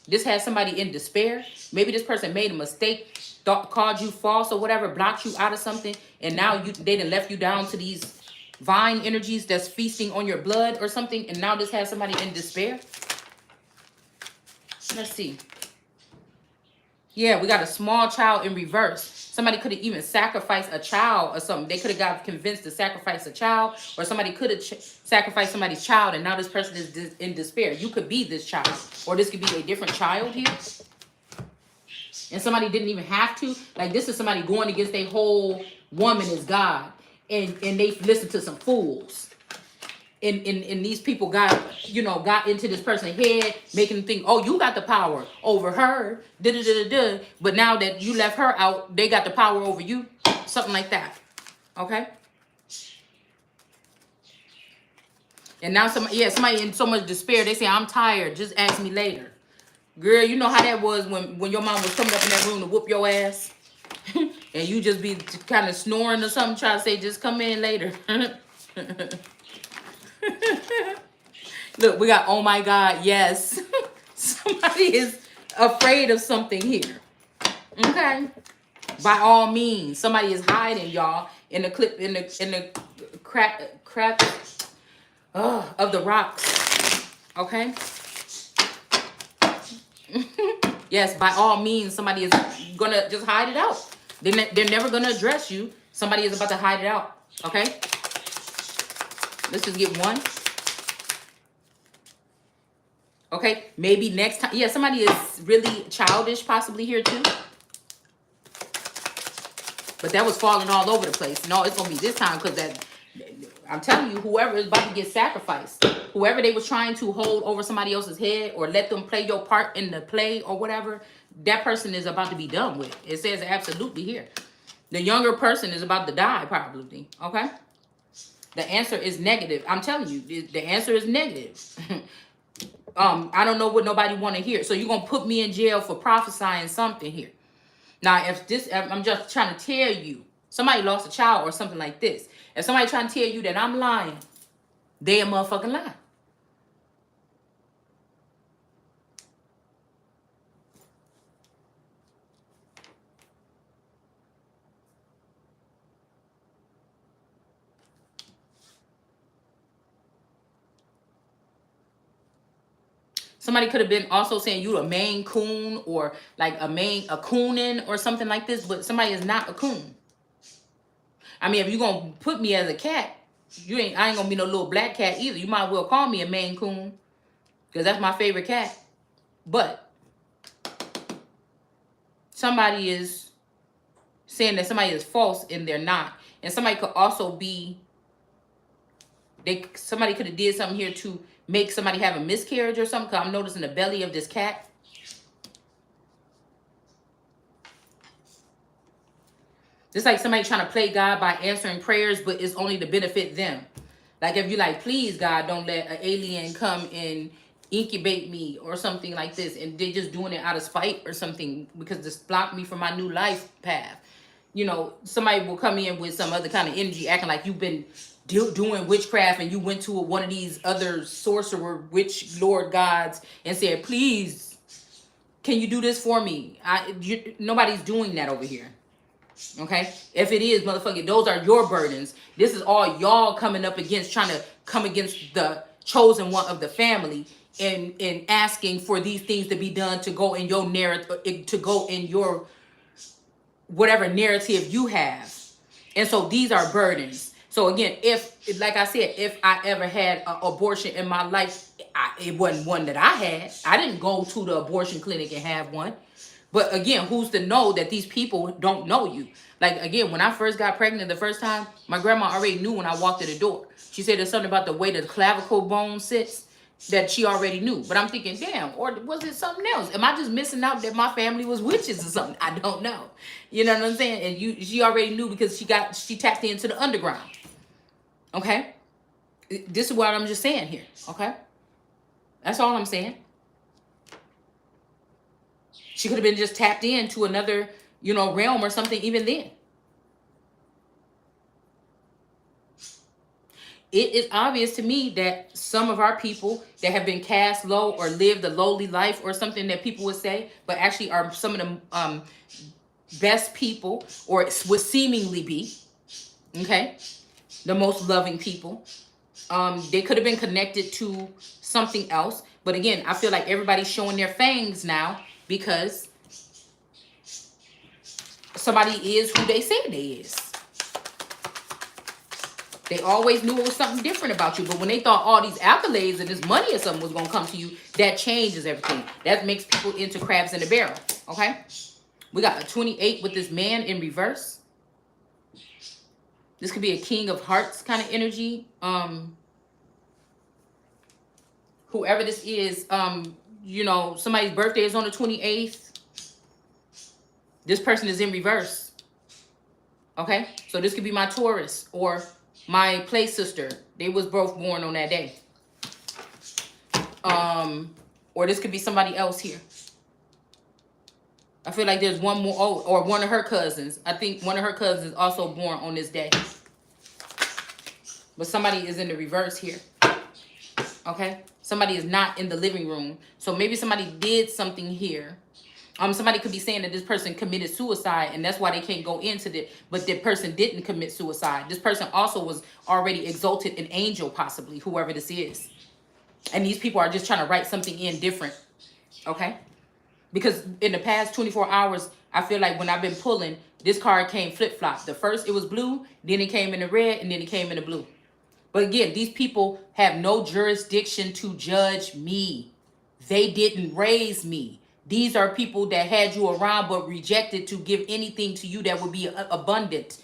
This has somebody in despair. Maybe this person made a mistake, called you false or whatever, blocked you out of something, and now they done left you down to these vine energies that's feasting on your blood or something, and now this has somebody in despair. Let's see. Yeah, we got a small child in reverse. Somebody could have even sacrificed a child or something. They could have got convinced to sacrifice a child, or somebody could have sacrificed somebody's child, and now this person is in despair. You could be this child, or this could be a different child here. And somebody didn't even have to. Like, this is somebody going against their whole woman is God. And they listened to some fools. And these people got into this person's head, making them think, oh, you got the power over her. But now that you left her out, they got the power over you. Something like that. Okay? And now somebody in so much despair, they say, I'm tired. Just ask me later. Girl, you know how that was when your mom was coming up in that room to whoop your ass? And you just be kind of snoring or something, try to say, just come in later. Look, we got, oh my God, yes. Somebody is afraid of something here. Okay? By all means, somebody is hiding, y'all, in the clip, in the crack of the rocks. Okay? Yes, by all means, somebody is gonna just hide it out. They're never going to address you. Somebody is about to hide it out. Okay? Let's just get one. Okay? Maybe next time. Yeah, somebody is really childish possibly here too. But that was falling all over the place. No, it's going to be this time because that... I'm telling you, whoever is about to get sacrificed, whoever they was trying to hold over somebody else's head or let them play your part in the play or whatever, that person is about to be done with. It says absolutely here. The younger person is about to die probably, okay? The answer is negative. I'm telling you, the answer is negative. I don't know what nobody want to hear. So you're going to put me in jail for prophesying something here. Now, if I'm just trying to tell you, somebody lost a child or something like this. If somebody trying to tell you that I'm lying, they a motherfucking lie. Somebody could have been also saying you a Maine coon or like a coonin or something like this, but somebody is not a coon. I mean, if you're going to put me as a cat, I ain't going to be no little black cat either. You might as well call me a Maine Coon because that's my favorite cat. But somebody is saying that somebody is false and they're not. And somebody could also be, somebody could have did something here to make somebody have a miscarriage or something. Because I'm noticing the belly of this cat. It's like somebody trying to play God by answering prayers, but it's only to benefit them. Like if you're like, please God, don't let an alien come and incubate me or something like this. And they're just doing it out of spite or something because this blocked me from my new life path. You know, somebody will come in with some other kind of energy acting like you've been doing witchcraft and you went to one of these other sorcerer witch lord gods and said, please, can you do this for me? Nobody's doing that over here. Okay, if it is, motherfucker, those are your burdens. This is all y'all coming up against, trying to come against the chosen one of the family and asking for these things to be done to go in your narrative, to go in your whatever narrative you have. And so these are burdens. So again, if, like I said, if I ever had an abortion in my life, it wasn't one that I had. I didn't go to the abortion clinic and have one. But again, who's to know that these people don't know you? Like, again, when I first got pregnant the first time, my grandma already knew when I walked to the door. She said there's something about the way the clavicle bone sits that she already knew. But I'm thinking, damn, or was it something else? Am I just missing out that my family was witches or something? I don't know. You know what I'm saying? And she already knew because she tapped into the underground. Okay? This is what I'm just saying here. Okay? That's all I'm saying. She could have been just tapped into another, realm or something even then. It is obvious to me that some of our people that have been cast low or lived a lowly life or something that people would say, but actually are some of the best people, or would seemingly be, okay, the most loving people. They could have been connected to something else. But again, I feel like everybody's showing their fangs now because somebody is who they say they is. They always knew it was something different about you. But when they thought all these accolades and this money or something was going to come to you, that changes everything. That makes people into crabs in a barrel. Okay? We got a 28 with this man in reverse. This could be a King of Hearts kind of energy. Whoever this is, somebody's birthday is on the 28th. This person is in reverse. Okay? So this could be my Taurus or my play sister. They was both born on that day. Or this could be somebody else here. I feel like there's one more. Oh, or one of her cousins. I think one of her cousins is also born on this day. But somebody is in the reverse here. Okay? Somebody is not in the living room. So maybe somebody did something here. Somebody could be saying that this person committed suicide and that's why they can't go into it. But the person didn't commit suicide. This person also was already exalted an angel, possibly, whoever this is. And these people are just trying to write something in different. Okay? Because in the past 24 hours, I feel like when I've been pulling, this card came flip-flop. The first, it was blue, then it came in the red, and then it came in the blue. But again, these people have no jurisdiction to judge me. They didn't raise me. These are people that had you around but rejected to give anything to you that would be abundant.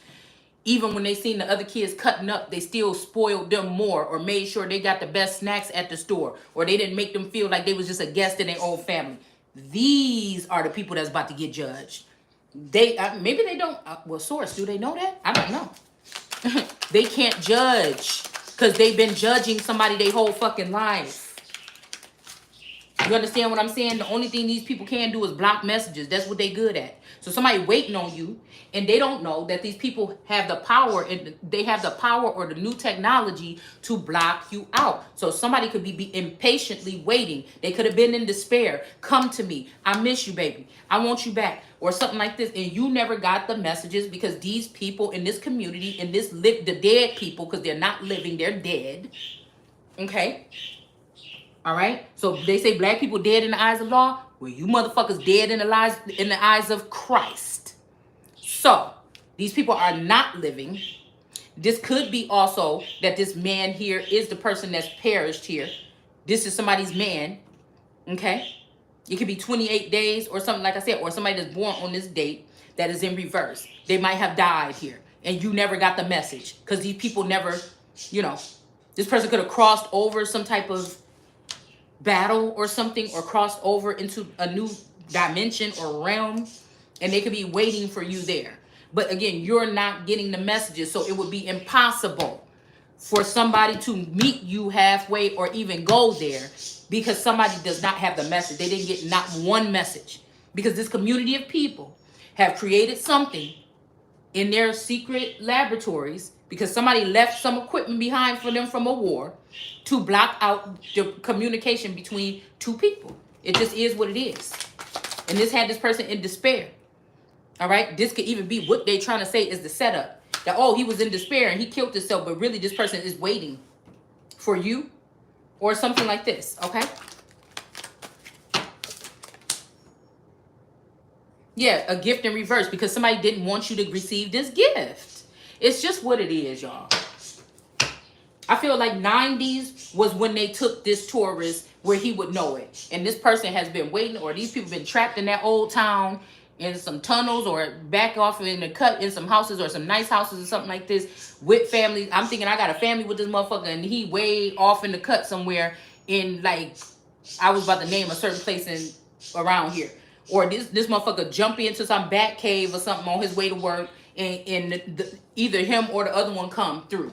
Even when they seen the other kids cutting up, they still spoiled them more or made sure they got the best snacks at the store, or they didn't make them feel like they was just a guest in their own family. These are the people that's about to get judged. They maybe they don't. Well, source, do they know that? I don't know. They can't judge because they've been judging somebody their whole fucking life. You understand what I'm saying? The only thing these people can do is block messages. That's what they good at. So somebody waiting on you, and they don't know that these people have the power, and they have the power or the new technology to block you out. So somebody could be impatiently waiting. They could have been in despair. Come to me. I miss you, baby. I want you back. Or something like this. And you never got the messages because these people in this community, in this the dead people, because they're not living, they're dead. Okay? All right. So they say black people dead in the eyes of law. Well, you motherfuckers dead in the eyes of Christ. So these people are not living. This could be also that this man here is the person that's perished here. This is somebody's man. Okay. It could be 28 days or something, like I said, or somebody that's born on this date that is in reverse. They might have died here and you never got the message because these people never, this person could have crossed over some type of battle or something, or crossed over into a new dimension or realm, and they could be waiting for you there. But again, you're not getting the messages, so it would be impossible for somebody to meet you halfway or even go there because somebody does not have the message. They didn't get not one message because this community of people have created something in their secret laboratories because somebody left some equipment behind for them from a war to block out the communication between two people. It just is what it is. And this had this person in despair. All right? This could even be what they're trying to say is the setup. That, oh, he was in despair and he killed himself, but really this person is waiting for you or something like this. Okay? Yeah, a gift in reverse because somebody didn't want you to receive this gift. It's just what it is, y'all. I feel like 90s was when they took this tourist where he would know it. And this person has been waiting, or these people been trapped in that old town in some tunnels or back off in the cut in some houses or some nice houses or something like this with families. I'm thinking I got a family with this motherfucker and he way off in the cut somewhere in, like, I was about to name a certain place in around here. Or this motherfucker jump into some bat cave or something on his way to work, and either him or the other one come through.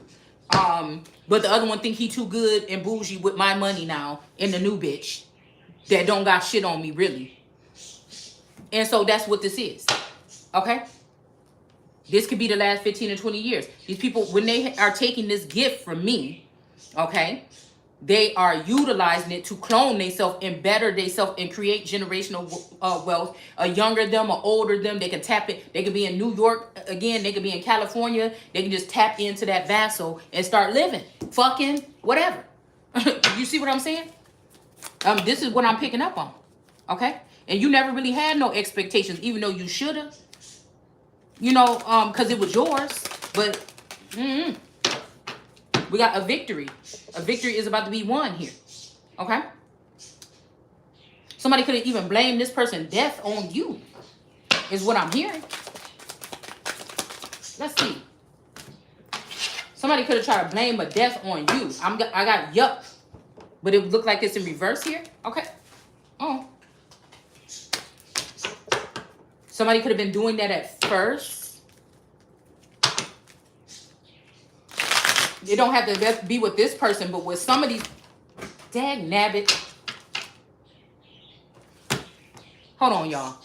But the other one think he too good and bougie with my money now in the new bitch that don't got shit on me really. And so that's what this is. Okay? This could be the last 15 or 20 years. These people, when they are taking this gift from me, okay, they are utilizing it to clone themselves and better themselves and create generational wealth. A younger them, a older them, they can tap it. They could be in New York again. They could be in California. They can just tap into that vessel and start living, fucking, whatever. You see what I'm saying? This is what I'm picking up on. Okay? And you never really had no expectations, even though you should have. Because it was yours. But, we got a victory. A victory is about to be won here. Okay? Somebody could have even blamed this person's death on you. Is what I'm hearing. Let's see. Somebody could have tried to blame a death on you. I got yup. But it looked like it's in reverse here. Okay. Oh. Somebody could have been doing that at first. It don't have to be with this person, but with some of these. Dag nabbit. Hold on, y'all.